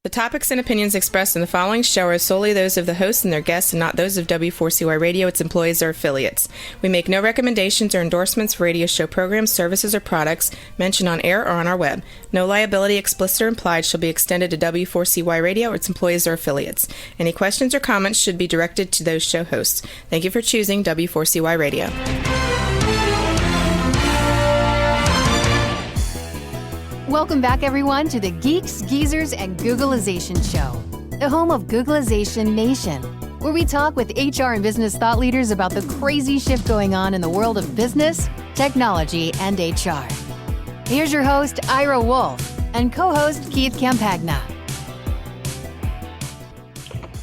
The topics and opinions expressed in the following show are solely those of the host and their guests and not those of W4CY Radio, its employees, or affiliates. We make no recommendations or endorsements for radio show programs, services, or products mentioned on air or on our web. No liability, explicit or implied, shall be extended to W4CY Radio or its employees or affiliates. Any questions or comments should be directed to those show hosts. Thank you for choosing W4CY Radio. Welcome back, everyone, to the Geeks, Geezers, and Googlization Show, the home of Googlization Nation, where we talk with HR and business thought leaders about the crazy shift going on in the world of business, technology, and HR. Here's your host, Ira Wolf, and co-host Keith Campagna.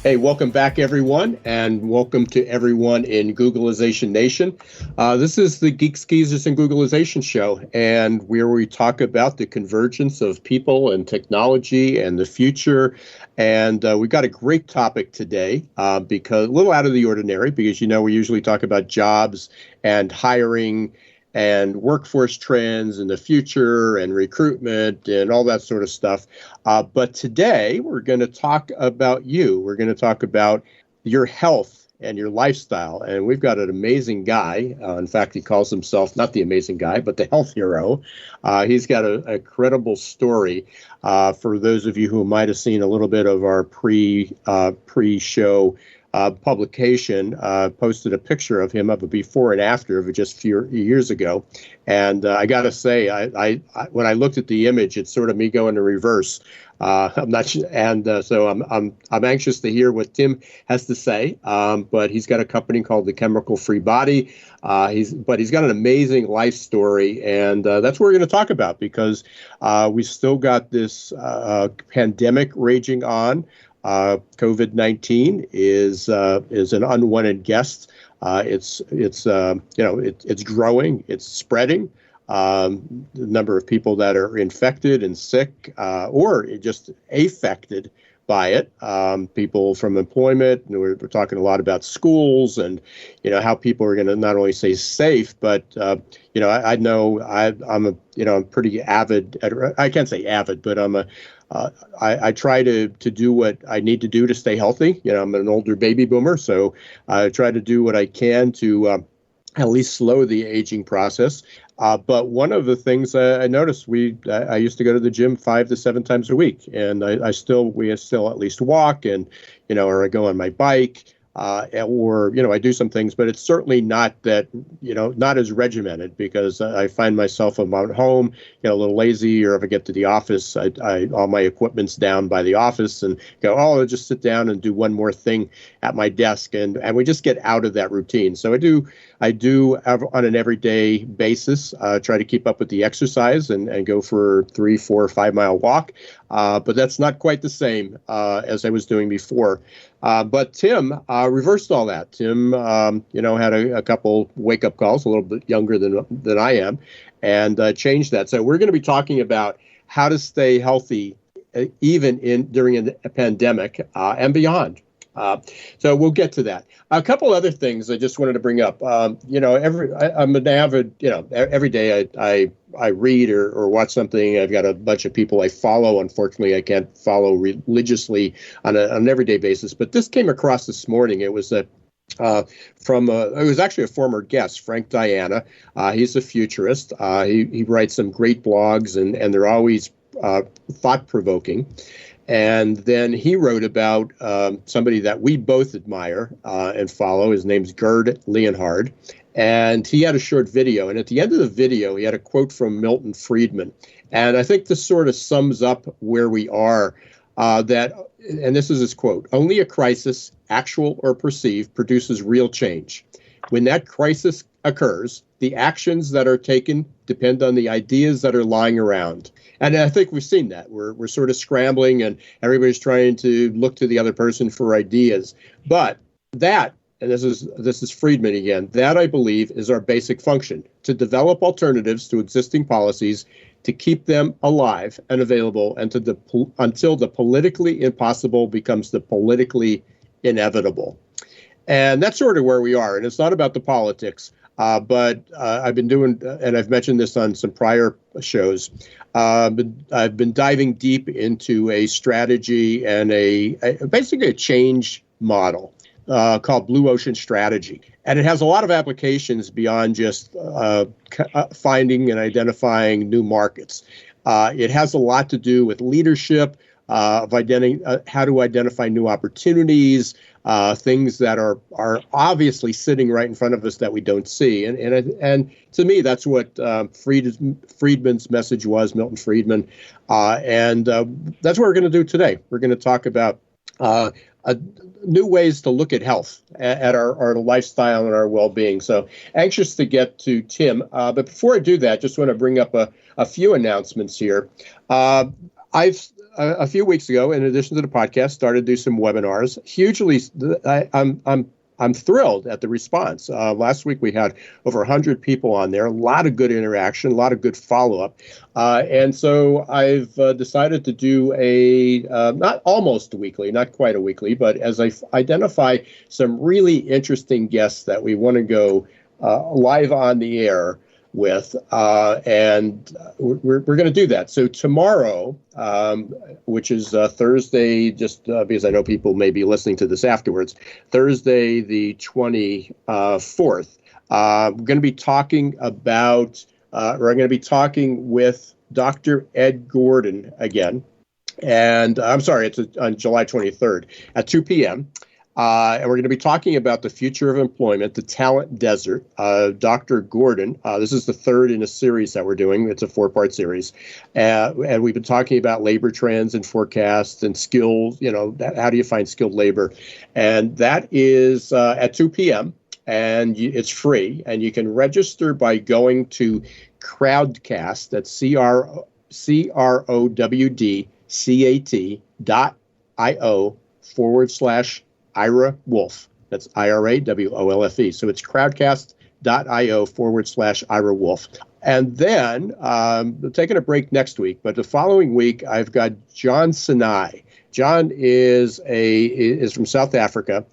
Hey, welcome back, everyone, and welcome to everyone in Googlization Nation. This is the Geeks, Geezers, and Googlization Show, and where we talk about the convergence of people and technology and the future. And we got a great topic today, because a little out of the ordinary, because, you know, we usually talk about jobs and hiring and workforce trends in the future and recruitment and all that sort of stuff. But today we're going to talk about you. We're going to talk about your health and your lifestyle. And we've got an amazing guy. In fact, he calls himself not the amazing guy, but the health hero. He's got a credible story. For those of you who might have seen a little bit of our pre-show publication, posted a picture of him of a before and after of just a few years ago. And I got to say, I when I looked at the image, it's sort of me going in reverse. I'm not, so I'm anxious to hear what Tim has to say. But he's got a company called The Chemical Free Body. He's got an amazing life story, and that's what we're going to talk about, because we still got this pandemic raging on. COVID-19 is an unwanted guest. It's growing. It's spreading. The number of people that are infected and sick, or just affected by it. People from employment. And we're talking a lot about schools and, you know, how people are going to not only stay safe, but I know I'm pretty avid. I can't say avid, but I try to do what I need to do to stay healthy. You know, I'm an older baby boomer, so I try to do what I can to at least slow the aging process. But one of the things I noticed, I used to go to the gym 5 to 7 times a week, and we still at least walk, and or I go on my bike. Or I do some things, but it's certainly not that, not as regimented, because I find myself, I'm at home, a little lazy, or if I get to the office, all my equipment's down by the office, and go, I'll just sit down and do one more thing at my desk, and we just get out of that routine. So I do on an everyday basis, try to keep up with the exercise and go for 3, 4, 5 mile walk. But that's not quite the same as I was doing before. But Tim reversed all that. Tim, had a couple wake-up calls, a little bit younger than I am, and changed that. So we're going to be talking about how to stay healthy even during a pandemic and beyond. So we'll get to that. A couple other things I just wanted to bring up. I'm an avid, every day I read or watch something. I've got a bunch of people I follow. Unfortunately, I can't follow religiously on an everyday basis. But this came across this morning. It was it was actually a former guest, Frank Diana. He's a futurist. He writes some great blogs, and they're always thought-provoking. And then he wrote about somebody that we both admire and follow. His name's Gerd Leonhard. And he had a short video. And at the end of the video, he had a quote from Milton Friedman. And I think this sort of sums up where we are. And this is his quote: "Only a crisis, actual or perceived, produces real change. When that crisis occurs, the actions that are taken depend on the ideas that are lying around." And I think we've seen that. We're sort of scrambling, and everybody's trying to look to the other person for ideas. But that, and this is Friedman again, that I believe is our basic function: to develop alternatives to existing policies, to keep them alive and available, and until the politically impossible becomes the politically inevitable. And that's sort of where we are. And it's not about the politics. But I've been doing, and I've mentioned this on some prior shows, I've been diving deep into a strategy and basically a change model called Blue Ocean Strategy. And it has a lot of applications beyond just finding and identifying new markets. It has a lot to do with leadership, of how to identify new opportunities, things that are obviously sitting right in front of us that we don't see. And to me, that's what Friedman's message was, Milton Friedman. And that's what we're going to do today. We're going to talk about new ways to look at health, at our lifestyle and our well-being. So anxious to get to Tim. But before I do that, just want to bring up a few announcements here. I've a few weeks ago, in addition to the podcast, started to do some webinars. I'm thrilled at the response. Last week we had over 100 people on there, a lot of good interaction, a lot of good follow-up. And so I've decided to do not almost weekly, not quite a weekly, but as I identify some really interesting guests that we want to go live on the air with, and we're going to do that. So tomorrow, which is Thursday, just because I know people may be listening to this afterwards, Thursday the 24th, we're going to be talking about, we're going to be talking with Dr. Ed Gordon again. And I'm sorry, it's on July 23rd at 2 p.m. And we're going to be talking about the future of employment, the talent desert. Dr. Gordon, this is the third in a series that we're doing. It's a 4-part series. And we've been talking about labor trends and forecasts and skills, how do you find skilled labor? And that is at 2 p.m. and it's free. And you can register by going to Crowdcast, that's crowdcat.io/Ira Wolfe. That's IRAWOLFE. So it's crowdcast.io/Ira Wolfe. And then taking a break next week, but the following week I've got John Sinai. John is from South Africa.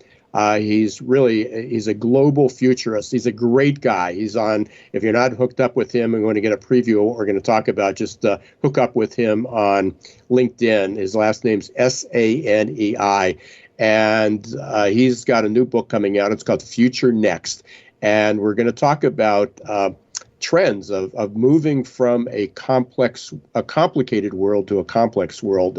He's a global futurist. He's a great guy. He's on, if you're not hooked up with him and going to get a preview of what we're going to talk about, just hook up with him on LinkedIn. His last name's Sanei. And he's got a new book coming out. It's called Future Next. And we're going to talk about trends of moving from a complicated world to a complex world,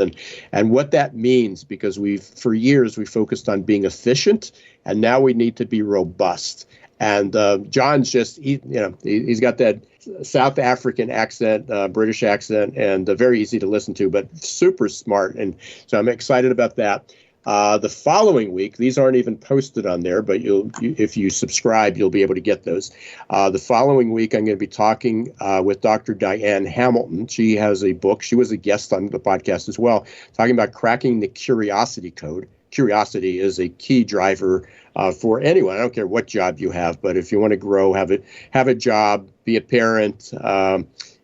and what that means, because for years we focused on being efficient, and now we need to be robust. And John's he's got that South African accent, British accent, and very easy to listen to, but super smart. And so I'm excited about that. The following week, these aren't even posted on there, but if you subscribe, you'll be able to get those. The following week, I'm going to be talking with Dr. Diane Hamilton. She has a book. She was a guest on the podcast as well, talking about cracking the curiosity code. Curiosity is a key driver for anyone. I don't care what job you have, but if you want to grow, have a job, be a parent,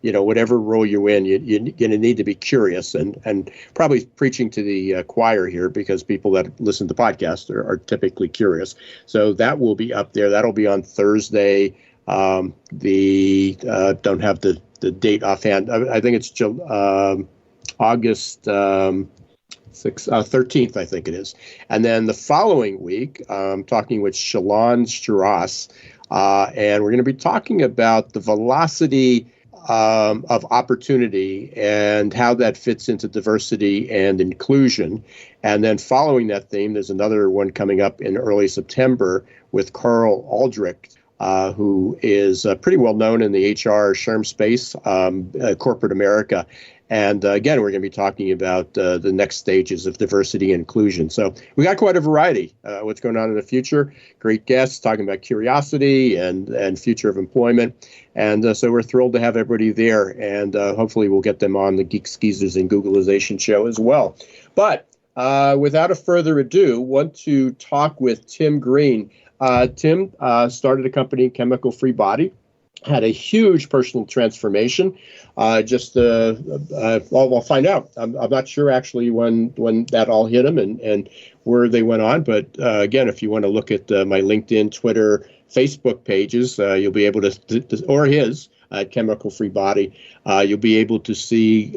whatever role you're in, you're going to need to be curious, and probably preaching to the choir here, because people that listen to podcasts are typically curious. So that will be up there. That'll be on Thursday. Don't have the date offhand. I think it's August 13th, I think it is. And then the following week, I'm talking with Shalon Strauss, and we're going to be talking about the velocity of opportunity and how that fits into diversity and inclusion. And then following that theme, there's another one coming up in early September with Carl Aldrich, who is pretty well known in the HR SHRM space, corporate America. And again, we're going to be talking about the next stages of diversity and inclusion. So we got quite a variety. What's going on in the future? Great guests talking about curiosity and future of employment. And so we're thrilled to have everybody there. And hopefully we'll get them on the Geeks Geezers and Googlization show as well. But without a further ado, want to talk with Tim Green. Tim started a company, Chemical Free Body. Had a huge personal transformation. We'll find out. I'm not sure actually when that all hit him and where they went on. But again, if you want to look at my LinkedIn, Twitter, Facebook pages. You'll be able to or his Chemical Free Body. You'll be able to see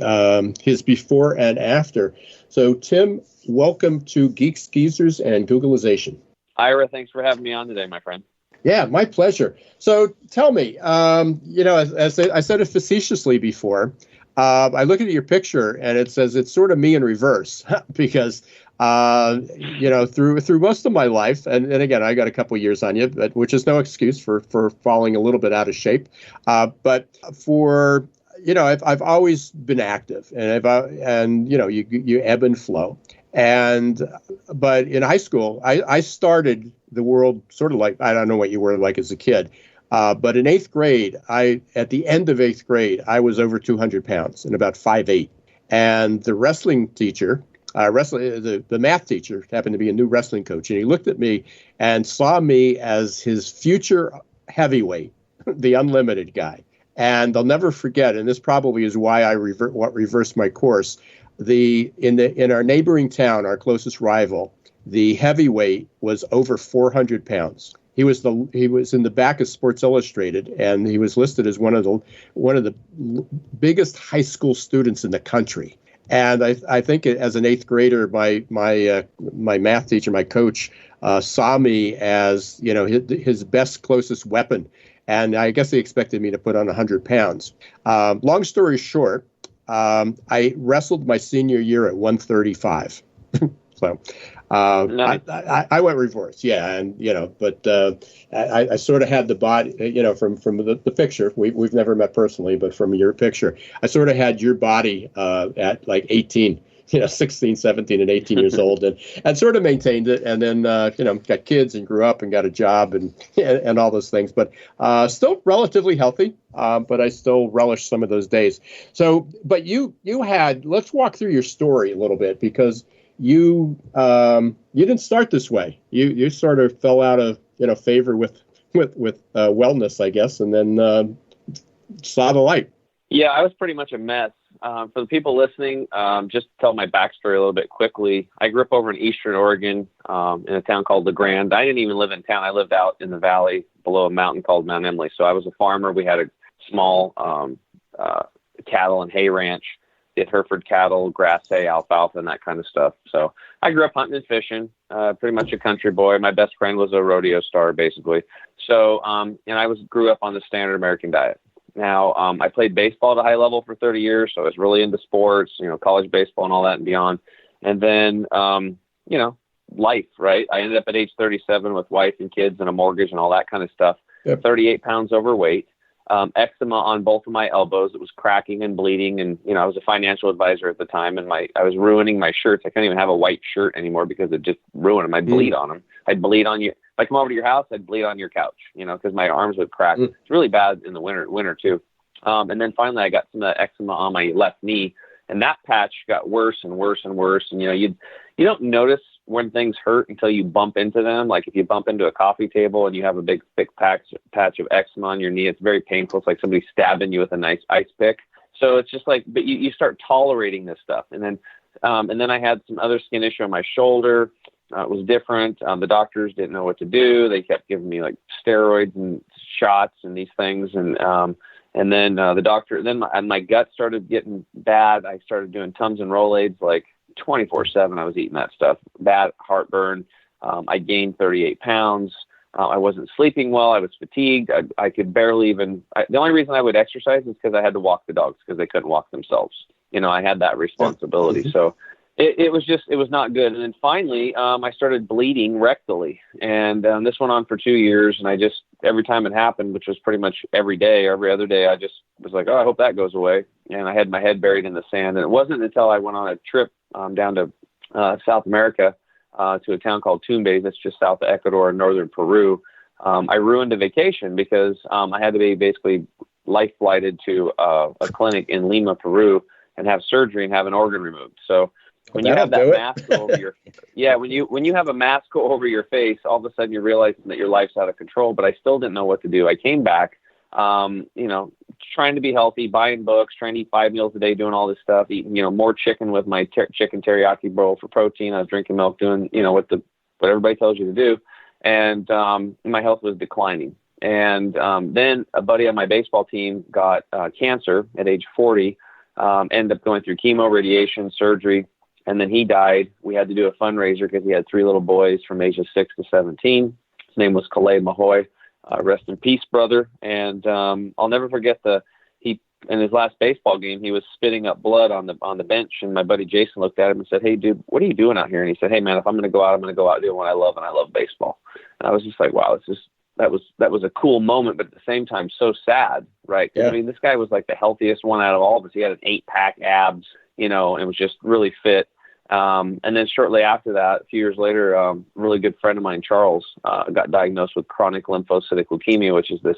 his before and after. So, Tim, welcome to Geeks Geezers and Googlization. Ira, thanks for having me on today, my friend. Yeah, my pleasure. So tell me, as I said it facetiously before, I look at your picture and it says it's sort of me in reverse because, through most of my life, and again, I got a couple years on you, which is no excuse for falling a little bit out of shape. But for, I've always been active and you ebb and flow. But in high school, I started the world sort of like, I don't know what you were like as a kid, but in 8th grade, at the end of 8th grade, I was over 200 pounds and about 5'8". And the wrestling teacher, the math teacher happened to be a new wrestling coach, and he looked at me and saw me as his future heavyweight, the unlimited guy. And I'll never forget, and this probably is why I reversed my course. In our neighboring town, our closest rival, the heavyweight was over 400 pounds. He was in the back of Sports Illustrated, and he was listed as one of the biggest high school students in the country. And I think as an 8th grader, my math teacher, my coach, saw me as his best, closest weapon, and I guess he expected me to put on 100 pounds. Long story short, I wrestled my senior year at 135. So nice. I went reverse, yeah, and but I sort of had the body, from the picture. We've never met personally, but from your picture, I sort of had your body at like 18, 16, 17, and 18 years old, and sort of maintained it, and then got kids and grew up and got a job and all those things, but still relatively healthy. But I still relish some of those days. So, but you had, let's walk through your story a little bit, because you didn't start this way. You sort of fell out of favor with wellness, I guess, and then saw the light. Yeah, I was pretty much a mess. For the people listening, just to tell my backstory a little bit quickly. I grew up over in Eastern Oregon, in a town called La Grande. I didn't even live in town. I lived out in the valley below a mountain called Mount Emily. So I was a farmer. We had a small cattle and hay ranch. Did Hereford cattle, grass hay, alfalfa, and that kind of stuff. So I grew up hunting and fishing, pretty much a country boy. My best friend was a rodeo star, basically. So, and I grew up on the standard American diet. Now, I played baseball at a high level for 30 years, so I was really into sports, college baseball and all that and beyond. And then, life, right? I ended up at age 37 with wife and kids and a mortgage and all that kind of stuff. Yep. 38 pounds overweight. Eczema on both of my elbows. It was cracking and bleeding. And, I was a financial advisor at the time, and I was ruining my shirts. I couldn't even have a white shirt anymore because it just ruined them. I'd bleed on them. I'd bleed on you. If I come over to your house, I'd bleed on your couch, because my arms would crack. It's really bad in the winter too. And then finally I got some of that eczema on my left knee, and that patch got worse and worse and worse. And, you don't notice when things hurt until you bump into them. Like if you bump into a coffee table and you have a big thick patch of eczema on your knee, it's very painful. It's like somebody stabbing you with a nice ice pick. So it's just like, but you start tolerating this stuff. And then I had some other skin issue on my shoulder. It was different. The doctors didn't know what to do. They kept giving me like steroids and shots and these things. And then my gut started getting bad. I started doing Tums and Rolaids like 24/7. I was eating that stuff. Bad heartburn. I gained 38 pounds. I wasn't sleeping well. I was fatigued. I could barely even, the only reason I would exercise is because I had to walk the dogs because they couldn't walk themselves. I had that responsibility. So it was not good. And then finally, I started bleeding rectally, and this went on for 2 years. And I just, every time it happened, which was pretty much every day, every other day, I just was like, oh, I hope that goes away. And I had my head buried in the sand. And it wasn't until I went on a trip down to South America, to a town called Tumbes, that's just south of Ecuador in northern Peru. I ruined a vacation because I had to be basically life flighted to a clinic in Lima, Peru, and have surgery and have an organ removed. So when you have that mask over your, when you have a mask over your face, all of a sudden you're realizing that your life's out of control. But I still didn't know what to do. I came back, trying to be healthy, buying books, trying to eat 5 meals a day, doing all this stuff, eating, more chicken with my chicken teriyaki bowl for protein. I was drinking milk, doing, what everybody tells you to do. and my health was declining. And then a buddy on my baseball team got cancer at age 40, ended up going through chemo, radiation, surgery, and then he died. We had to do a fundraiser because he had 3 little boys from ages 6 to 17. His name was Calais Mahoy. Rest in peace, brother. And I'll never forget in his last baseball game, he was spitting up blood on the bench, and my buddy Jason looked at him and said, "Hey, dude, what are you doing out here?" And he said, "Hey, man, if I'm going to go out, I'm going to go out doing what I love, and I love baseball." And I was just like, wow, that was a cool moment, but at the same time, so sad, right? Yeah. I mean, this guy was like the healthiest one out of all of us. He had an 8-pack abs, and was just really fit. And then shortly after that, a few years later, a really good friend of mine, Charles, got diagnosed with chronic lymphocytic leukemia, which is this,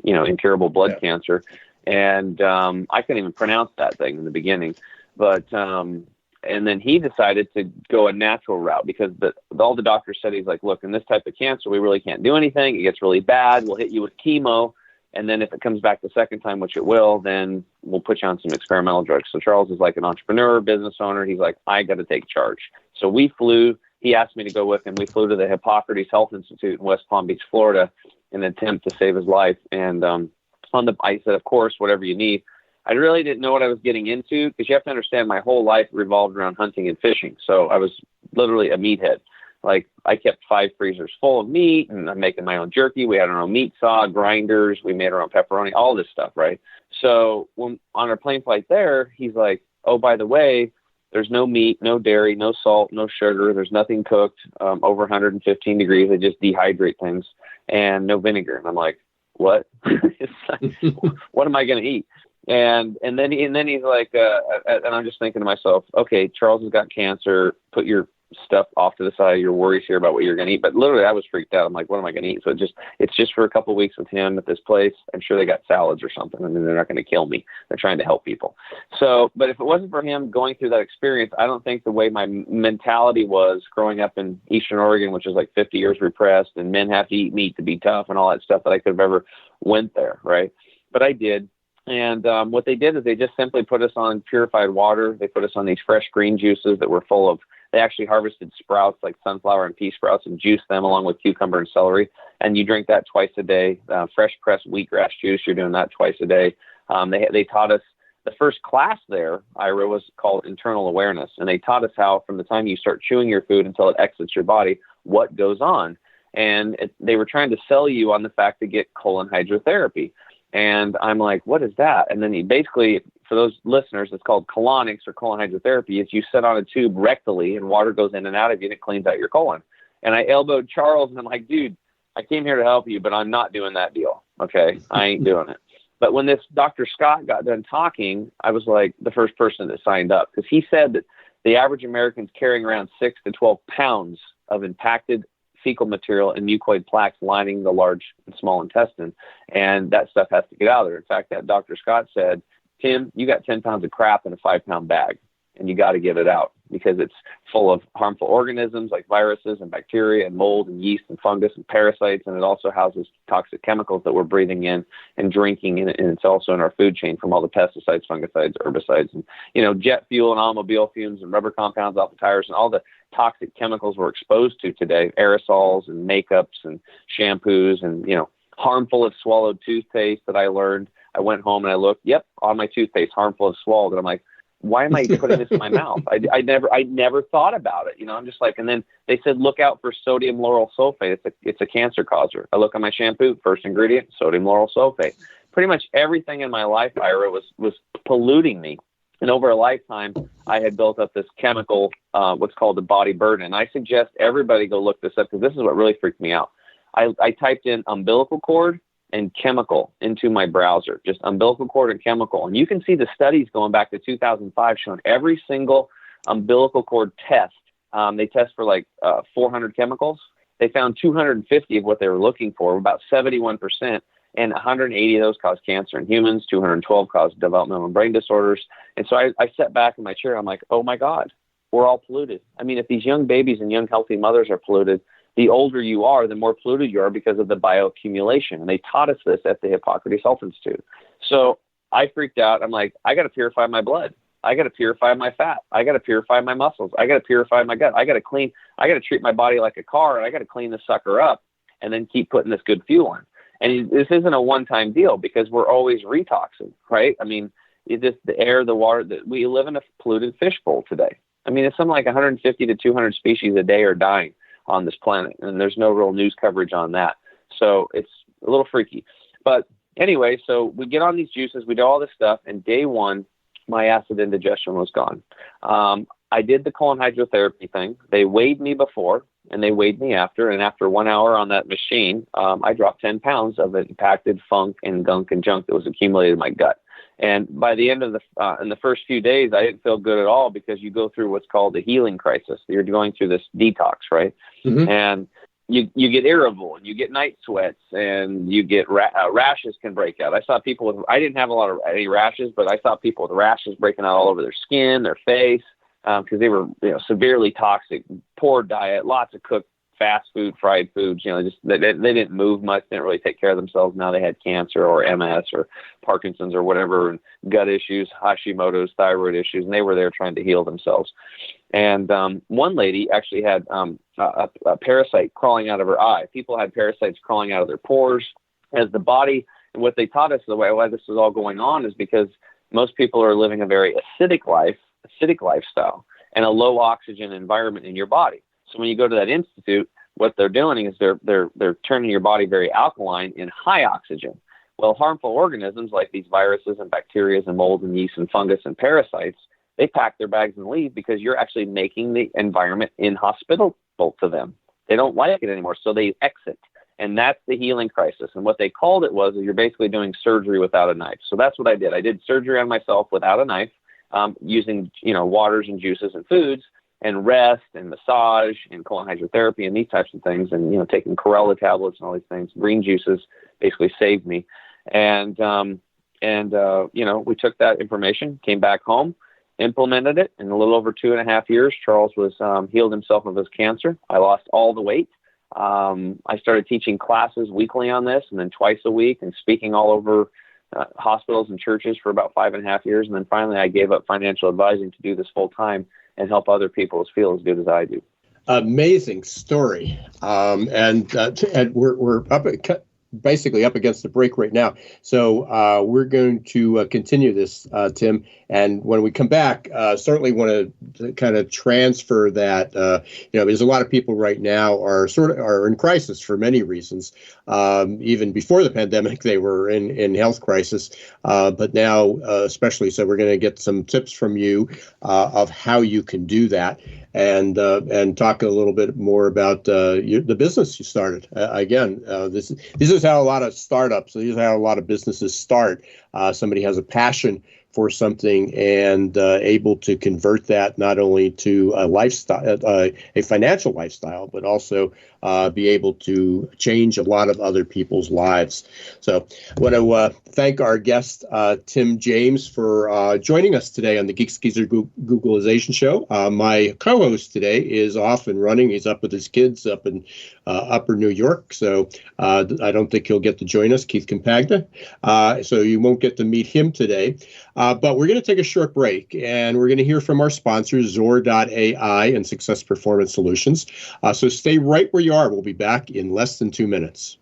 incurable blood cancer. And I couldn't even pronounce that thing in the beginning. But and then he decided to go a natural route because all the doctors said, he's like, look, in this type of cancer, we really can't do anything. It gets really bad. We'll hit you with chemo. And then if it comes back the second time, which it will, then we'll put you on some experimental drugs. So Charles is like an entrepreneur, business owner. He's like, I got to take charge. So we flew. He asked me to go with him. We flew to the Hippocrates Health Institute in West Palm Beach, Florida, in an attempt to save his life. And I said, of course, whatever you need. I really didn't know what I was getting into because you have to understand my whole life revolved around hunting and fishing. So I was literally a meathead. Like I kept 5 freezers full of meat, and I'm making my own jerky. We had our own meat saw, grinders. We made our own pepperoni, all this stuff, right? So when on our plane flight there, he's like, oh, by the way, there's no meat, no dairy, no salt, no sugar. There's nothing cooked over 115 degrees. They just dehydrate things, and no vinegar. And I'm like, what? It's like, what am I going to eat? And then he's like, and I'm just thinking to myself, okay, Charles has got cancer. Put your stuff off to the side. Your worries here about what you're going to eat. But literally, I was freaked out. I'm like, what am I going to eat? So it's just for a couple of weeks with him at this place. I'm sure they got salads or something, and then they're not going to kill me. They're trying to help people. So, but if it wasn't for him going through that experience, I don't think the way my mentality was growing up in Eastern Oregon, which is like 50 years repressed, and men have to eat meat to be tough and all that stuff, that I could have ever went there, right? But I did. And what they did is they just simply put us on purified water. They put us on these fresh green juices that were full of, they actually harvested sprouts like sunflower and pea sprouts and juiced them along with cucumber and celery. And you drink that twice a day. Fresh pressed wheatgrass juice, you're doing that twice a day. They taught us, the first class there, Ira, was called internal awareness. And they taught us how from the time you start chewing your food until it exits your body, what goes on. And they were trying to sell you on the fact to get colon hydrotherapy. And I'm like, what is that? And then he basically, for those listeners, it's called colonics or colon hydrotherapy. Is you sit on a tube rectally and water goes in and out of you and it cleans out your colon. And I elbowed Charles and I'm like, dude, I came here to help you, but I'm not doing that deal. Okay. I ain't doing it. But when this Dr. Scott got done talking, I was like the first person that signed up because he said that the average American's carrying around 6 to 12 pounds of impacted fecal material and mucoid plaques lining the large and small intestine. And that stuff has to get out of there. In fact, that Dr. Scott said, Tim, you got 10 pounds of crap in a 5-pound bag and you got to get it out because it's full of harmful organisms like viruses and bacteria and mold and yeast and fungus and parasites. And it also houses toxic chemicals that we're breathing in and drinking. And it's also in our food chain from all the pesticides, fungicides, herbicides, and, jet fuel and automobile fumes and rubber compounds off the tires and all the toxic chemicals we're exposed to today, aerosols and makeups and shampoos and, harmful if swallowed toothpaste that I learned. I went home and I looked, on my toothpaste, harmful if swallowed. And I'm like, why am I putting this in my mouth? I never thought about it. I'm just like, and then they said, look out for sodium lauryl sulfate. It's a cancer causer. I look at my shampoo, first ingredient, sodium lauryl sulfate. Pretty much everything in my life, Ira, was polluting me. And over a lifetime, I had built up this chemical, what's called the body burden. And I suggest everybody go look this up because this is what really freaked me out. I typed in umbilical cord and chemical into my browser, just umbilical cord and chemical. And you can see the studies going back to 2005 showing every single umbilical cord test. They test for like 400 chemicals. They found 250 of what they were looking for, about 71%. And 180 of those cause cancer in humans, 212 cause developmental and brain disorders. And so I sat back in my chair. I'm like, oh, my God, we're all polluted. I mean, if these young babies and young healthy mothers are polluted, the older you are, the more polluted you are because of the bioaccumulation. And they taught us this at the Hippocrates Health Institute. So I freaked out. I'm like, I got to purify my blood. I got to purify my fat. I got to purify my muscles. I got to purify my gut. I got to treat my body like a car, and I got to clean the sucker up and then keep putting this good fuel in. And this isn't a one-time deal because we're always retoxing, right? I mean, it's just the air, the water, we live in a polluted fishbowl today. I mean, it's something like 150 to 200 species a day are dying on this planet, and there's no real news coverage on that. So it's a little freaky. But anyway, so we get on these juices, we do all this stuff, and day one, my acid indigestion was gone. I did the colon hydrotherapy thing. They weighed me before, and they weighed me after. And after 1 hour on that machine, I dropped 10 pounds of impacted funk and gunk and junk that was accumulated in my gut. And by the end of in the first few days, I didn't feel good at all because you go through what's called a healing crisis. You're going through this detox, right? Mm-hmm. And you get irritable and you get night sweats and you get rashes can break out. I saw people with, I didn't have any rashes, but I saw people with rashes breaking out all over their skin, their face, because they were, severely toxic, poor diet, lots of cooked fast food, fried foods, just they didn't move much, didn't really take care of themselves. Now they had cancer or MS or Parkinson's or whatever, and gut issues, Hashimoto's, thyroid issues, and they were there trying to heal themselves. And one lady actually had a parasite crawling out of her eye. People had parasites crawling out of their pores as the body. And what they taught us, the way why this is all going on, is because most people are living a very acidic lifestyle and a low oxygen environment in your body. So when you go to that institute, what they're doing is they're turning your body very alkaline in high oxygen. Well, harmful organisms like these viruses and bacteria and mold and yeast and fungus and parasites, they pack their bags and leave because you're actually making the environment inhospitable to them. They don't like it anymore, so they exit. And that's the healing crisis. And what they called it was you're basically doing surgery without a knife. So that's what I did. I did surgery on myself without a knife, using waters and juices and foods, and rest and massage and colon hydrotherapy and these types of things, and taking chlorella tablets and all these things. Green juices basically saved me. And we took that information, came back home, implemented it in a little over 2.5 years. Charles was healed himself of his cancer. I lost all the weight. I started teaching classes weekly on this, and then twice a week, and speaking all over hospitals and churches for about 5.5 years. And then finally I gave up financial advising to do this full time and help other people feel as good as I do. Amazing story. And we're basically up against the break right now. So we're going to continue this, Tim. And when we come back, certainly want to kind of transfer that, because a lot of people right now are in crisis for many reasons. Even before the pandemic, they were in health crisis. But now, especially, so we're going to get some tips from you of how you can do that. And talk a little bit more about the business you started. This is how a lot of startups, this is how a lot of businesses start. Somebody has a passion for something and able to convert that not only to a lifestyle, a financial lifestyle, but also be able to change a lot of other people's lives. So I want to thank our guest, Tim James, for joining us today on the Geeks Geezers Googlization Show. My co-host today is off and running. He's up with his kids up in Upper New York. So I don't think he'll get to join us, Keith Compagna. So you won't get to meet him today. But we're going to take a short break, and we're going to hear from our sponsors, Zor.ai and Success Performance Solutions. So stay right where you are. We'll be back in less than 2 minutes.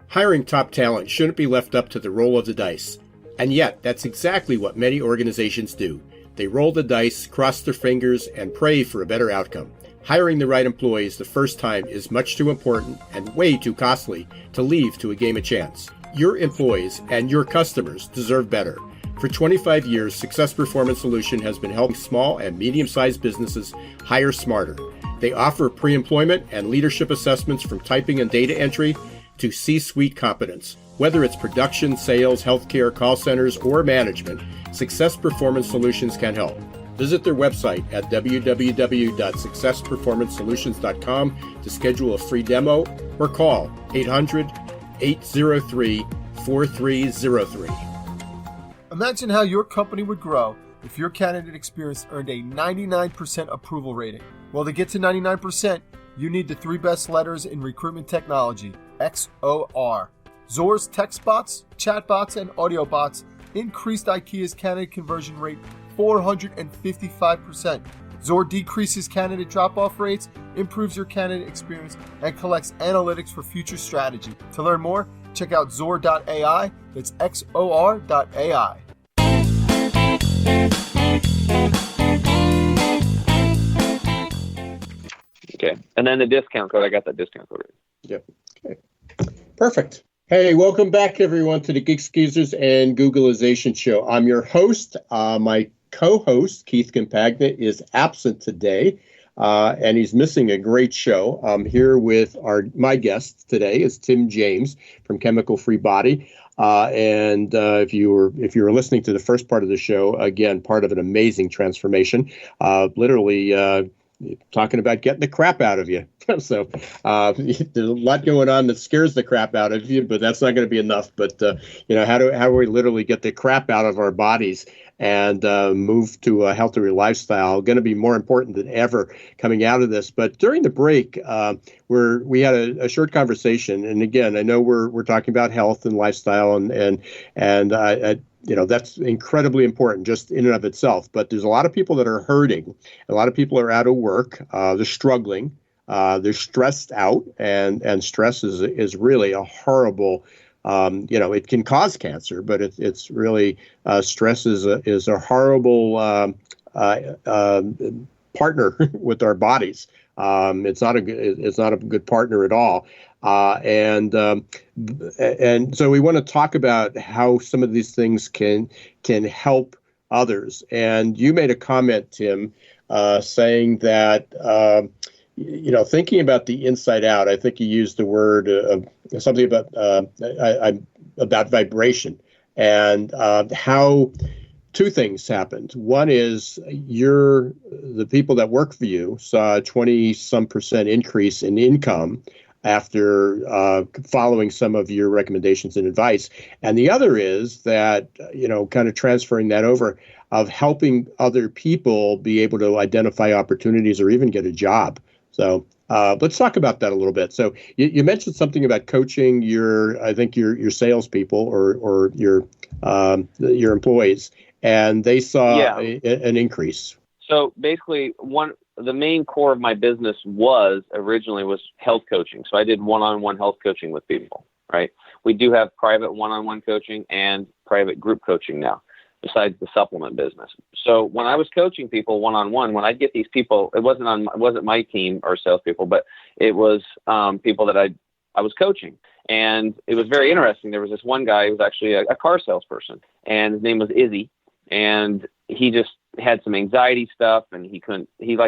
Hiring top talent shouldn't be left up to the roll of the dice. And yet, that's exactly what many organizations do. They roll the dice, cross their fingers, and pray for a better outcome. Hiring the right employees the first time is much too important and way too costly to leave to a game of chance. Your employees and your customers deserve better. For 25 years, Success Performance Solution has been helping small and medium-sized businesses hire smarter. They offer pre-employment and leadership assessments from typing and data entry to C-suite competence. Whether it's production, sales, healthcare, call centers, or management, Success Performance Solutions can help. Visit their website at www.successperformancesolutions.com to schedule a free demo or call 800-803-4303. Imagine how your company would grow if your candidate experience earned a 99% approval rating. Well, to get to 99%, you need the 3 best letters in recruitment technology, XOR. Zor's text bots, chat bots, and audio bots increased IKEA's candidate conversion rate 455%. Zor decreases candidate drop-off rates, improves your candidate experience, and collects analytics for future strategy. To learn more, check out Zor.ai. That's XOR.ai. Okay. And then the discount code, I got that discount code. Yep. Okay. Perfect. Hey, welcome back, everyone, to the Geeks Geezers and Googlization Show. I'm your host. My co-host, Keith Compagna, is absent today, and he's missing a great show. I'm here with my guest today is Tim James from Chemical Free Body. And if you were listening to the first part of the show, again, part of an amazing transformation, literally talking about getting the crap out of you. So there's a lot going on that scares the crap out of you, but that's not going to be enough. But how do we literally get the crap out of our bodies and move to a healthier lifestyle? Going to be more important than ever coming out of this. But during the break, we had a short conversation, and again, I know we're talking about health and lifestyle, and that's incredibly important just in and of itself. But there's a lot of people that are hurting. A lot of people are out of work. They're struggling. They're stressed out, and stress is really a horrible. It can cause cancer, but it's really stress is a horrible partner with our bodies. It's not a good partner at all. And so we want to talk about how some of these things can help others. And you made a comment, Tim, saying that thinking about the inside out. I think you used the word something about vibration and how two things happened. One is the people that work for you saw a 20-some% increase in income after following some of your recommendations and advice. And the other is that, kind of transferring that over of helping other people be able to identify opportunities or even get a job. So let's talk about that a little bit. So you mentioned something about coaching your salespeople or your employees, and they saw an increase. So basically, the main core of my business originally was health coaching. So I did one-on-one health coaching with people, right? We do have private one-on-one coaching and private group coaching now, besides the supplement business. So when I was coaching people one-on-one, when I'd get these people, it wasn't my team or salespeople, but it was people that I was coaching. And it was very interesting. There was this one guy who was actually a car salesperson, and his name was Izzy. And he just had some anxiety stuff, and he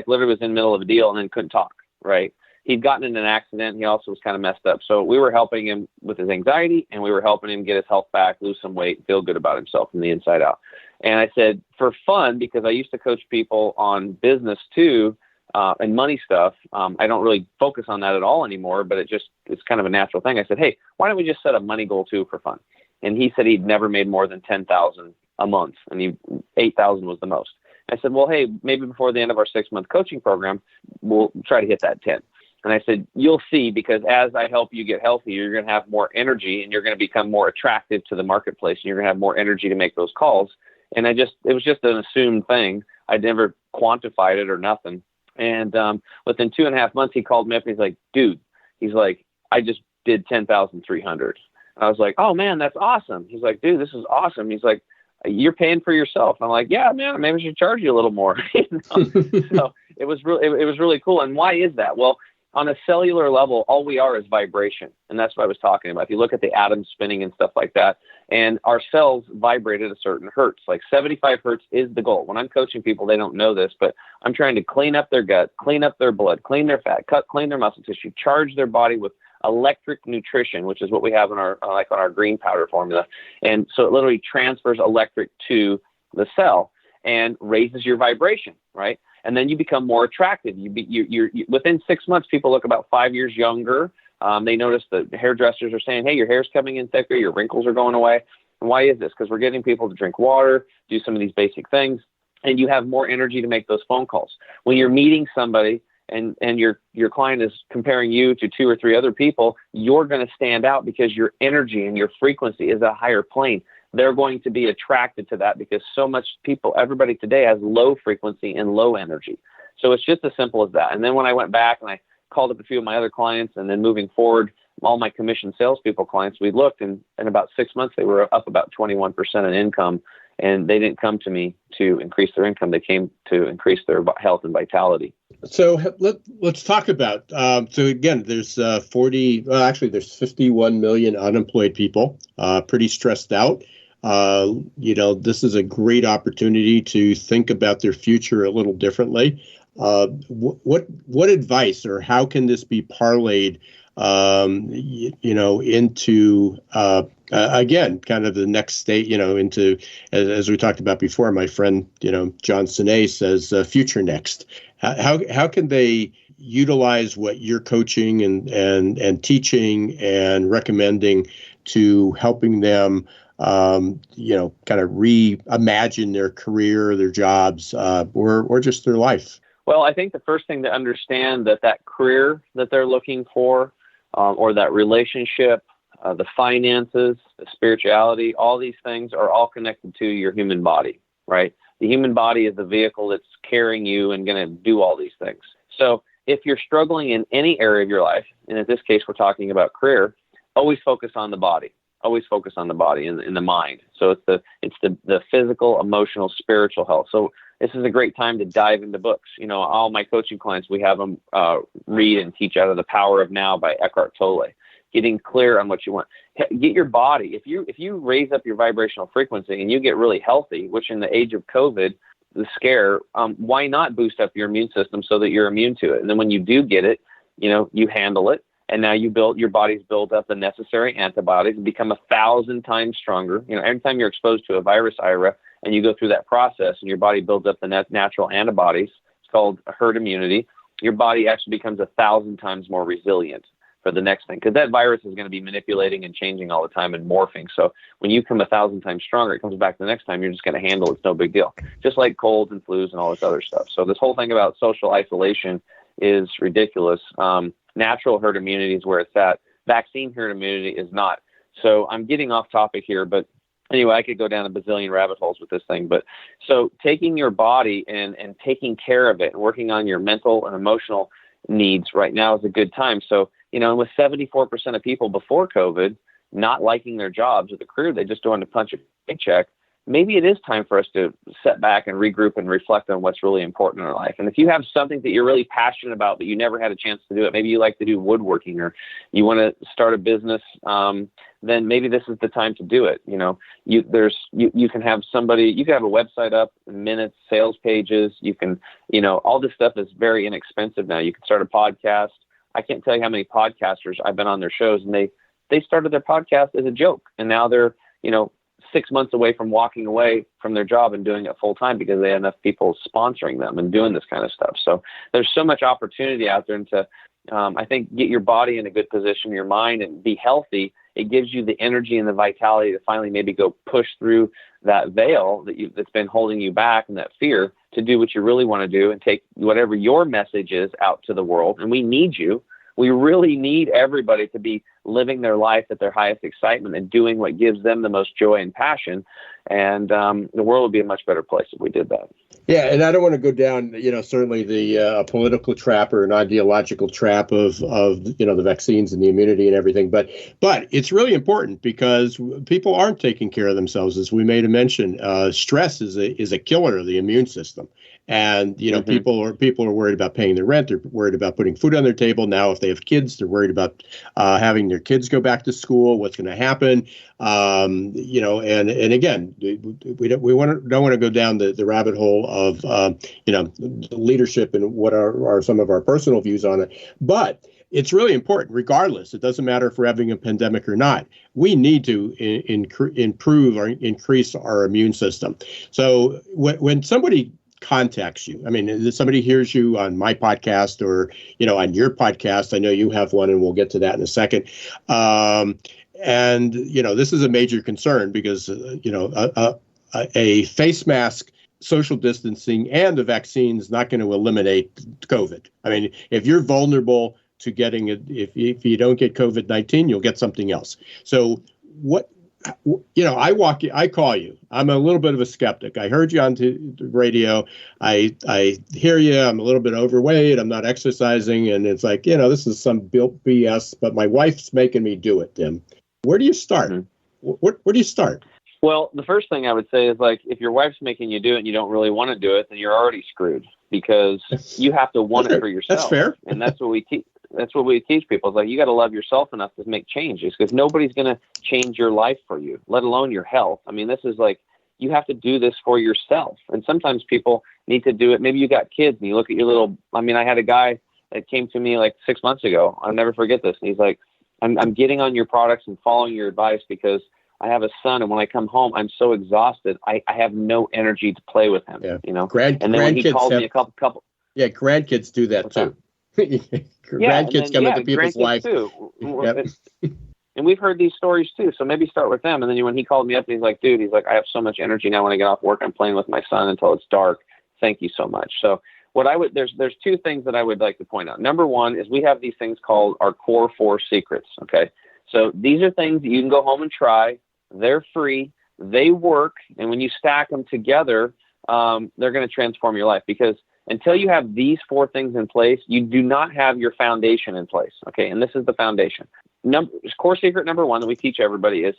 literally was in the middle of a deal and then couldn't talk, right? He'd gotten in an accident. He also was kind of messed up. So we were helping him with his anxiety, and we were helping him get his health back, lose some weight, feel good about himself from the inside out. And I said, for fun, because I used to coach people on business too, and money stuff. I don't really focus on that at all anymore, but it's kind of a natural thing. I said, hey, why don't we just set a money goal too for fun? And he said he'd never made more than $10,000 a month, and $8,000 was the most. I said, well, hey, maybe before the end of our 6-month coaching program, we'll try to hit that 10. And I said, you'll see, because as I help you get healthy, you're going to have more energy, and you're going to become more attractive to the marketplace, and you're going to have more energy to make those calls. And it was just an assumed thing. I never quantified it or nothing. And within 2.5 months, he called me up, and he's like, dude, I just did 10,300. I was like, oh man, that's awesome. He's like, dude, this is awesome. He's like, you're paying for yourself. I'm like, yeah, man, maybe I should charge you a little more. So it was really cool. And why is that? Well, on a cellular level, all we are is vibration. And that's what I was talking about. If you look at the atoms spinning and stuff like that, and our cells vibrate at a certain hertz, like 75 hertz is the goal. When I'm coaching people, they don't know this, but I'm trying to clean up their gut, clean up their blood, clean their fat, clean their muscle tissue, charge their body with electric nutrition, which is what we have in our on our green powder formula. And so it literally transfers electric to the cell and raises your vibration, right? And then you become more attractive. You're within 6 months, people look about 5 years younger. They notice the hairdressers are saying, hey, your hair's coming in thicker, your wrinkles are going away. And why is this? Because we're getting people to drink water, do some of these basic things, and you have more energy to make those phone calls. When you're meeting somebody and your client is comparing you to 2 or 3 other people, you're going to stand out because your energy and your frequency is a higher plane. they're going to be attracted to that because everybody today has low frequency and low energy. So it's just as simple as that. And then when I went back and I called up a few of my other clients, and then moving forward, all my commission salespeople clients, we looked, and in about 6 months, they were up about 21% in income. And they didn't come to me to increase their income. They came to increase their health and vitality. So let's talk about, so again, there's there's 51 million unemployed people, pretty stressed out. This is a great opportunity to think about their future a little differently. What advice, or how can this be parlayed, into, again, kind of the next state, into, as we talked about before, my friend, John Sinet says, future next. How can they utilize what you're coaching and teaching and recommending to helping them, kind of reimagine their career, their jobs, or just their life? Well, I think the first thing to understand that career that they're looking for, or that relationship, the finances, the spirituality, all these things are all connected to your human body, right? The human body is the vehicle that's carrying you and going to do all these things. So if you're struggling in any area of your life, and in this case, we're talking about career, always focus on the body. Always focus on the body and the mind. So it's the physical, emotional, spiritual health. So this is a great time to dive into books. All my coaching clients, we have them read and teach out of The Power of Now by Eckhart Tolle. Getting clear on what you want. Get your body. If you raise up your vibrational frequency and you get really healthy, which in the age of COVID, the scare, why not boost up your immune system so that you're immune to it? And then when you do get it, you handle it. And now your body's built up the necessary antibodies and become 1,000 times stronger. Every time you're exposed to a virus, Ira, and you go through that process and your body builds up the natural antibodies, it's called herd immunity, your body actually becomes 1,000 times more resilient for the next thing. Because that virus is going to be manipulating and changing all the time and morphing. So when you come 1,000 times stronger, it comes back the next time, you're just going to handle it. It's no big deal. Just like colds and flus and all this other stuff. So this whole thing about social isolation is ridiculous. Natural herd immunity is where it's at. Vaccine herd immunity is not. So I'm getting off topic here, but anyway, I could go down a bazillion rabbit holes with this thing. But so taking your body and taking care of it and working on your mental and emotional needs right now is a good time. So, with 74% of people before COVID not liking their jobs or the career they just wanted to punch a paycheck, maybe it is time for us to set back and regroup and reflect on what's really important in our life. And if you have something that you're really passionate about, but you never had a chance to do it, maybe you like to do woodworking or you want to start a business, then maybe this is the time to do it. You can have you can have a website up in minutes, sales pages. You can, all this stuff is very inexpensive now. You can start a podcast. I can't tell you how many podcasters I've been on their shows, and they started their podcast as a joke. And now they're, 6 months away from walking away from their job and doing it full time because they have enough people sponsoring them and doing this kind of stuff. So there's so much opportunity out there, and to, I think, get your body in a good position, your mind, and be healthy. It gives you the energy and the vitality to finally maybe go push through that veil that's been holding you back and that fear to do what you really want to do and take whatever your message is out to the world. And we need you. We really need everybody to be living their life at their highest excitement and doing what gives them the most joy and passion. And the world would be a much better place if we did that. Yeah, and I don't want to go down, certainly the political trap or an ideological trap of the vaccines and the immunity and everything. But it's really important because people aren't taking care of themselves, as we made a mention. Stress is a killer of the immune system. And, mm-hmm. people are worried about paying their rent. They're worried about putting food on their table. Now, if they have kids, they're worried about having their kids go back to school. What's going to happen? And again, we don't want to go down the rabbit hole of, leadership and what are some of our personal views on it. But it's really important, regardless. It doesn't matter if we're having a pandemic or not. We need to improve or increase our immune system. So when somebody contacts you, if somebody hears you on my podcast or, on your podcast, I know you have one and we'll get to that in a second. And this is a major concern because, a face mask, social distancing, and the vaccine is not going to eliminate COVID. If you're vulnerable to getting it, if you don't get COVID-19, you'll get something else. So I call you. I'm a little bit of a skeptic. I heard you on the radio. I hear you. I'm a little bit overweight. I'm not exercising. And it's like, this is some built BS, but my wife's making me do it, Tim. Where do you start? Mm-hmm. Where do you start? Well, the first thing I would say is, like, if your wife's making you do it and you don't really want to do it, then you're already screwed, because you have to want it for yourself. That's fair. And that's what we teach. That's what we teach people. It's like, you got to love yourself enough to make changes, because nobody's going to change your life for you, let alone your health. I mean, this is like, you have to do this for yourself. And sometimes people need to do it. Maybe you got kids and you look at your little, I had a guy that came to me like 6 months ago. I'll never forget this. And he's like, I'm getting on your products and following your advice because I have a son, and when I come home, I'm so exhausted. I have no energy to play with him. Yeah. And then when he called me a couple. Yeah, grandkids do that too. Grandkids come into people's life too. Yep. And we've heard these stories too. So maybe start with them. And then when he called me up, he's like, dude, I have so much energy now. When I get off work, I'm playing with my son until it's dark. Thank you so much. So there's two things that I would like to point out. Number one is we have these things called our core 4 secrets. Okay. So these are things that you can go home and try. They're free. They work. And when you stack them together, they're going to transform your life, because until you have these 4 things in place, you do not have your foundation in place. Okay. And this is the foundation. Core secret number 1 that we teach everybody is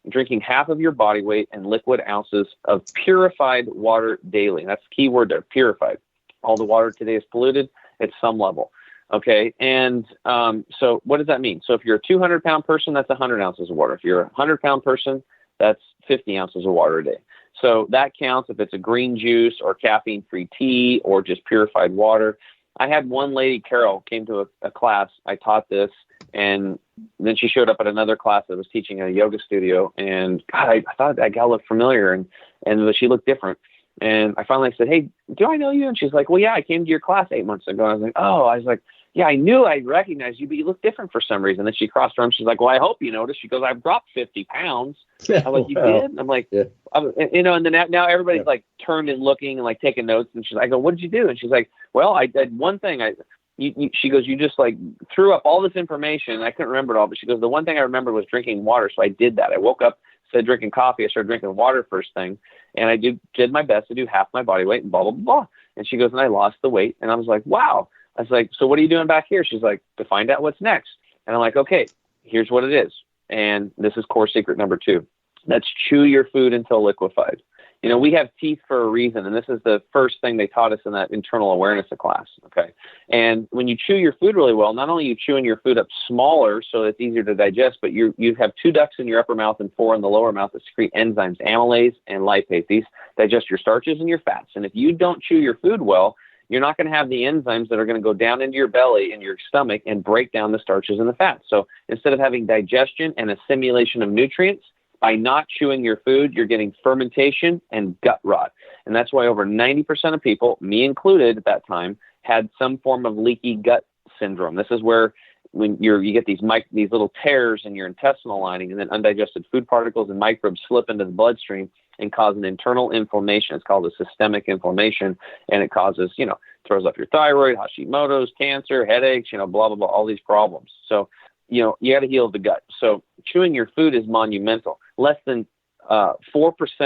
drinking half of your body weight in liquid ounces of purified water daily. And that's the key word there, purified. All the water today is polluted at some level. Okay. And so what does that mean? So if you're a 200-pound person, that's 100 ounces of water. If you're a 100-pound person, that's 50 ounces of water a day. So that counts if it's a green juice or caffeine-free tea or just purified water. I had one lady, Carol, came to a class. I taught this, and then she showed up at another class that was teaching at a yoga studio. And God, I thought that gal looked familiar, and she looked different. And I finally said, hey, do I know you? And she's like, well, yeah, I came to your class 8 months ago. And I was like, yeah, I knew I recognized you, but you look different for some reason. Then she crossed her arms. She's like, well, I hope you noticed. She goes, I've dropped 50 pounds. I'm like, you did? And I'm like, yeah. And then now everybody's like turned and looking and like taking notes. And I go, what did you do? And she's like, well, I did one thing. She goes, you just like threw up all this information. I couldn't remember it all, but she goes, the one thing I remember was drinking water. So I did that. I woke up, instead of drinking coffee, I started drinking water first thing. And I did my best to do half my body weight and blah, blah, blah. And she goes, and I lost the weight. And I was like, wow. I was like, so what are you doing back here? She's like, to find out what's next. And I'm like, okay, here's what it is. And this is core secret number 2. That's chew your food until liquefied. We have teeth for a reason. And this is the first thing they taught us in that internal awareness class. Okay. And when you chew your food really well, not only are you chewing your food up smaller so it's easier to digest, but you have 2 ducts in your upper mouth and 4 in the lower mouth that secrete enzymes, amylase and lipase. These digest your starches and your fats. And if you don't chew your food well, you're not going to have the enzymes that are going to go down into your belly and your stomach and break down the starches and the fats. So instead of having digestion and assimilation of nutrients, by not chewing your food, you're getting fermentation and gut rot. And that's why over 90% of people, me included at that time, had some form of leaky gut syndrome. This is where when you get these little tears in your intestinal lining, and then undigested food particles and microbes slip into the bloodstream and cause an internal inflammation. It's called a systemic inflammation, and it causes, throws up your thyroid, Hashimoto's, cancer, headaches, blah, blah, blah, all these problems. So, you got to heal the gut. So chewing your food is monumental. Less than 4%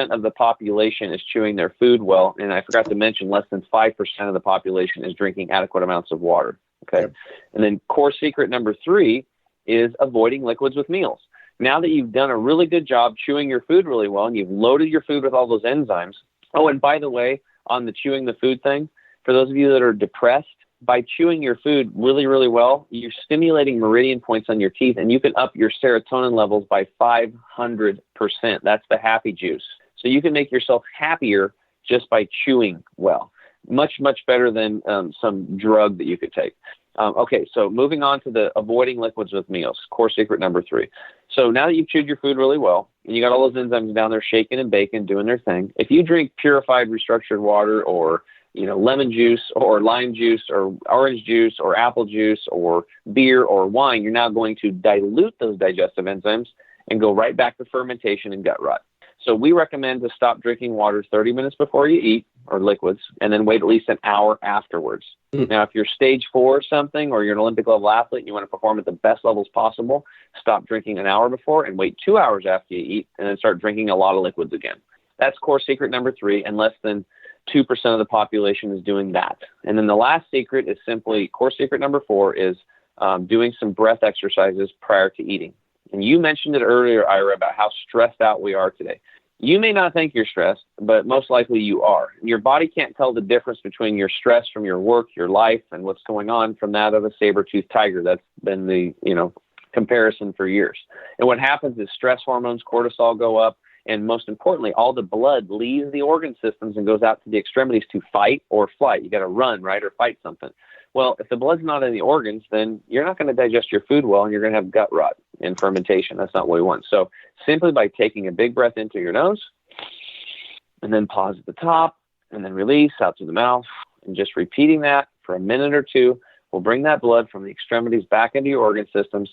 of the population is chewing their food well. And I forgot to mention, less than 5% of the population is drinking adequate amounts of water. Okay. Yep. And then core secret number 3 is avoiding liquids with meals. Now that you've done a really good job chewing your food really well and you've loaded your food with all those enzymes. Oh, and by the way, on the chewing the food thing, for those of you that are depressed, by chewing your food really, really well, you're stimulating meridian points on your teeth, and you can up your serotonin levels by 500%. That's the happy juice. So you can make yourself happier just by chewing well. Much, much better than some drug that you could take. Okay, so moving on to the avoiding liquids with meals, core secret number 3. So now that you've chewed your food really well, and you got all those enzymes down there shaking and baking, doing their thing, if you drink purified, restructured water or lemon juice or lime juice or orange juice or apple juice or beer or wine, you're now going to dilute those digestive enzymes and go right back to fermentation and gut rot. So we recommend to stop drinking water 30 minutes before you eat, or liquids, and then wait at least an hour afterwards. Now, if you're stage 4 or something, or you're an Olympic level athlete and you want to perform at the best levels possible, stop drinking an hour before and wait 2 hours after you eat, and then start drinking a lot of liquids again. That's core secret number 3, and less than 2% of the population is doing that. And then the last secret is simply, core secret number 4 is doing some breath exercises prior to eating. And you mentioned it earlier, Ira, about how stressed out we are today. You may not think you're stressed, but most likely you are. Your body can't tell the difference between your stress from your work, your life, and what's going on from that of a saber-toothed tiger. That's been the, comparison for years. And what happens is stress hormones, cortisol go up, and most importantly, all the blood leaves the organ systems and goes out to the extremities to fight or flight. You got to run, right, or fight something. Well, if the blood's not in the organs, then you're not going to digest your food well, and you're going to have gut rot and fermentation. That's not what we want. So simply by taking a big breath into your nose and then pause at the top and then release out through the mouth, and just repeating that for a minute or two will bring that blood from the extremities back into your organ systems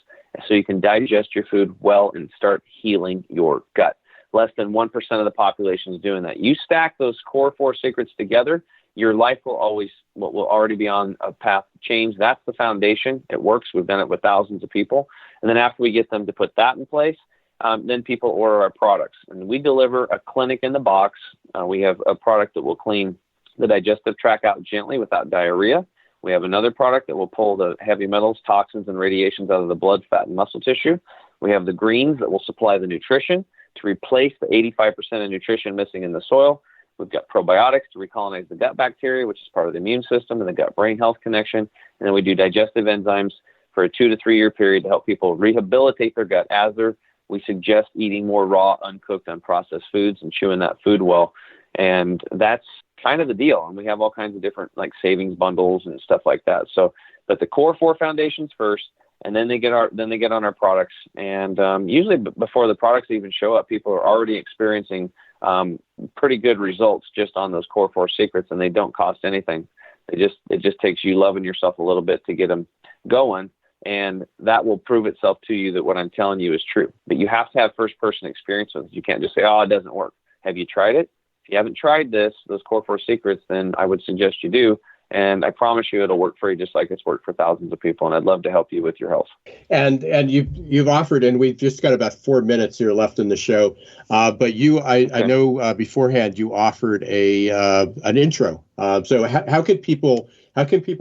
so you can digest your food well and start healing your gut. Less than 1% of the population is doing that. You stack those core 4 secrets together, your life will already be on a path to change. That's the foundation. It works. We've done it with thousands of people. And then after we get them to put that in place, then people order our products. And we deliver a clinic in the box. We have a product that will clean the digestive tract out gently without diarrhea. We have another product that will pull the heavy metals, toxins, and radiations out of the blood, fat, and muscle tissue. We have the greens that will supply the nutrition to replace the 85% of nutrition missing in the soil. We've got probiotics to recolonize the gut bacteria, which is part of the immune system and the gut-brain health connection. And then we do digestive enzymes for a 2 to 3 year period to help people rehabilitate their gut as we suggest eating more raw, uncooked, unprocessed foods and chewing that food well. And that's kind of the deal. And we have all kinds of different savings bundles and stuff like that. So, but the core 4 foundations first, and then they get on our products. And usually before the products even show up, people are already experiencing pretty good results just on those core 4 secrets, and they don't cost anything. It just takes you loving yourself a little bit to get them going, and that will prove itself to you that what I'm telling you is true. But you have to have first-person experience with it. You can't just say, "Oh, it doesn't work." Have you tried it? If you haven't tried those core 4 secrets, then I would suggest you do. And I promise you it'll work for you just like it's worked for thousands of people. And I'd love to help you with your health. And you've offered, and we've just got about 4 minutes here left in the show. But I know beforehand you offered an intro. So how can people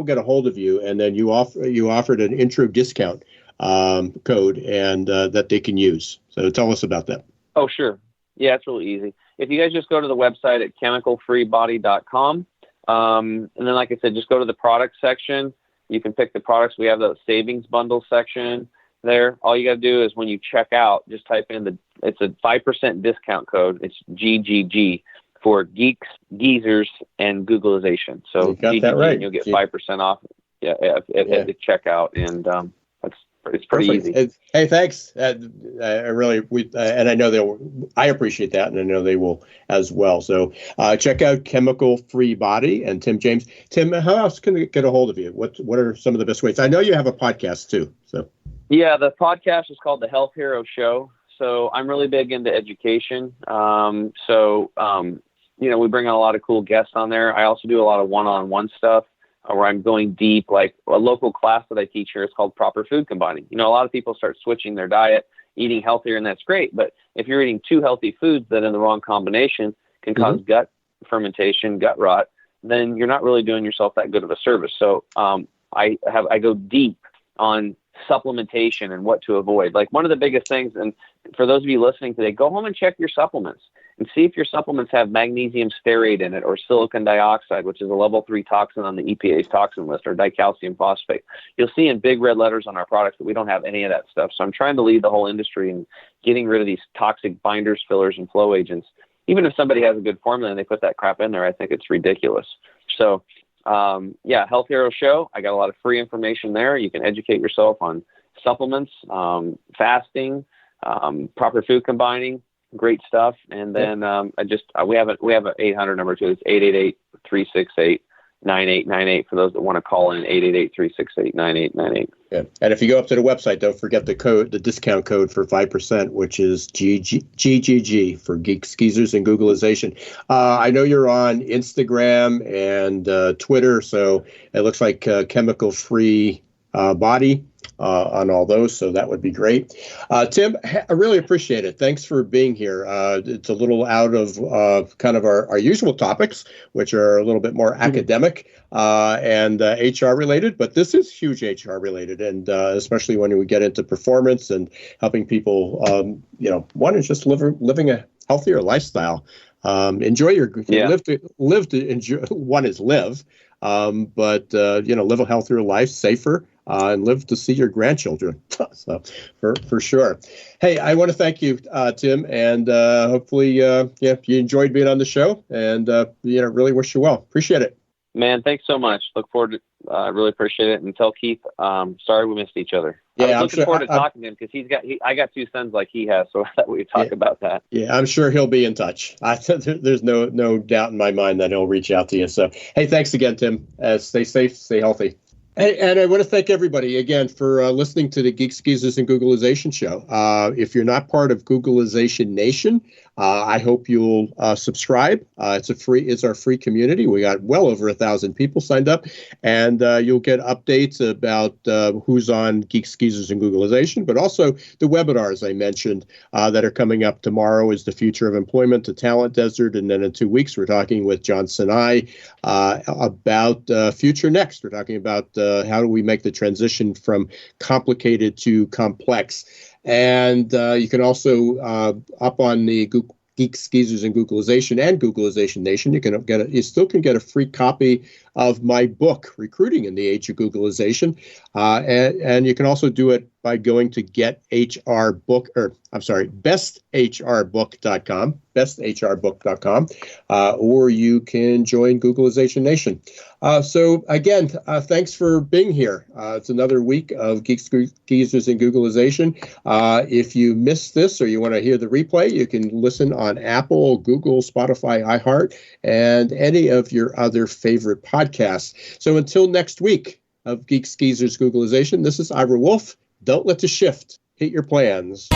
get a hold of you? And then you offered an intro discount code and that they can use. So tell us about that. Oh, sure. Yeah, it's really easy. If you guys just go to the website at chemicalfreebody.com. And then, like I said, just go to the product section. You can pick the products. We have the savings bundle section there. All you got to do is when you check out, just type in it's a 5% discount code. It's GGG for Geeks, Geezers, and Googlization. So you got GGG, that right. And you'll get 5% off at the checkout. And it's pretty easy. Hey, thanks. I know I appreciate that, and I know they will as well. So check out Chemical Free Body and Tim James. Tim, how else can they get a hold of you? What are some of the best ways? I know you have a podcast too. So yeah, the podcast is called The Health Hero Show. So I'm really big into education. We bring on a lot of cool guests on there. I also do a lot of one-on-one stuff, where I'm going deep, like a local class that I teach here is called Proper Food Combining. A lot of people start switching their diet, eating healthier, and that's great. But if you're eating 2 healthy foods that in the wrong combination can cause gut fermentation, gut rot, then you're not really doing yourself that good of a service. So I go deep on supplementation and what to avoid. Like one of the biggest things, and for those of you listening today, go home and check your supplements and see if your supplements have magnesium stearate in it or silicon dioxide, which is a level 3 toxin on the EPA's toxin list, or dicalcium phosphate. You'll see in big red letters on our products that we don't have any of that stuff. So I'm trying to lead the whole industry in getting rid of these toxic binders, fillers, and flow agents. Even if somebody has a good formula and they put that crap in there, I think it's ridiculous. So Health Hero Show. I got a lot of free information there. You can educate yourself on supplements, fasting, proper food combining, great stuff. And then we have an 800 number too. It's 9898 for those that want to call in, 888-368-9898. Yeah. And if you go up to the website, don't forget the discount code for 5%, which is GGG for Geeks, Geezers, and Googlization. I know you're on Instagram and Twitter, so it looks like chemical-free body on all those, so that would be great. Tim, I really appreciate it. Thanks for being here. It's a little out of kind of our usual topics, which are a little bit more academic and HR related, but this is huge HR related, and especially when we get into performance and helping people, one is just living a healthier lifestyle. Enjoy your live to enjoy. One is live, but live a healthier life, safer. And live to see your grandchildren. So for sure. Hey, I want to thank you, Tim, and hopefully you enjoyed being on the show, and really wish you well. Appreciate it. Man, thanks so much. Look forward to I really appreciate it. And tell Keith, sorry we missed each other. Yeah, I was looking forward to talking to him because I got two sons like he has, so I thought we'd talk about that. Yeah, I'm sure he'll be in touch. There's no doubt in my mind that he'll reach out to you. So, hey, thanks again, Tim. Stay safe, stay healthy. And I want to thank everybody again for listening to the Geeks, Geezers, and Googlization Show. If you're not part of Googlization Nation, I hope you'll subscribe. It's our free community. We got well over 1,000 people signed up, and you'll get updates about who's on Geeks, Geezers, and Googlization, but also the webinars I mentioned that are coming up. Tomorrow is the Future of Employment, the Talent Desert, and then in 2 weeks we're talking with John Sinai about Future Next. We're talking about how do we make the transition from complicated to complex. And you can also, up on the Geeks, Geezers, and Googlization and Googlization Nation, you still can get a free copy of my book, Recruiting in the Age of Googlization. And you can also do it by going to besthrbook.com, or you can join Googlization Nation. So again, thanks for being here. It's another week of Geeks, Geezers, and Googlization. If you missed this or you want to hear the replay, you can listen on Apple, Google, Spotify, iHeart, and any of your other favorite podcasts. So until next week of Geeks, Geezers, Googlization, this is Ira Wolf. Don't let the shift hit your plans.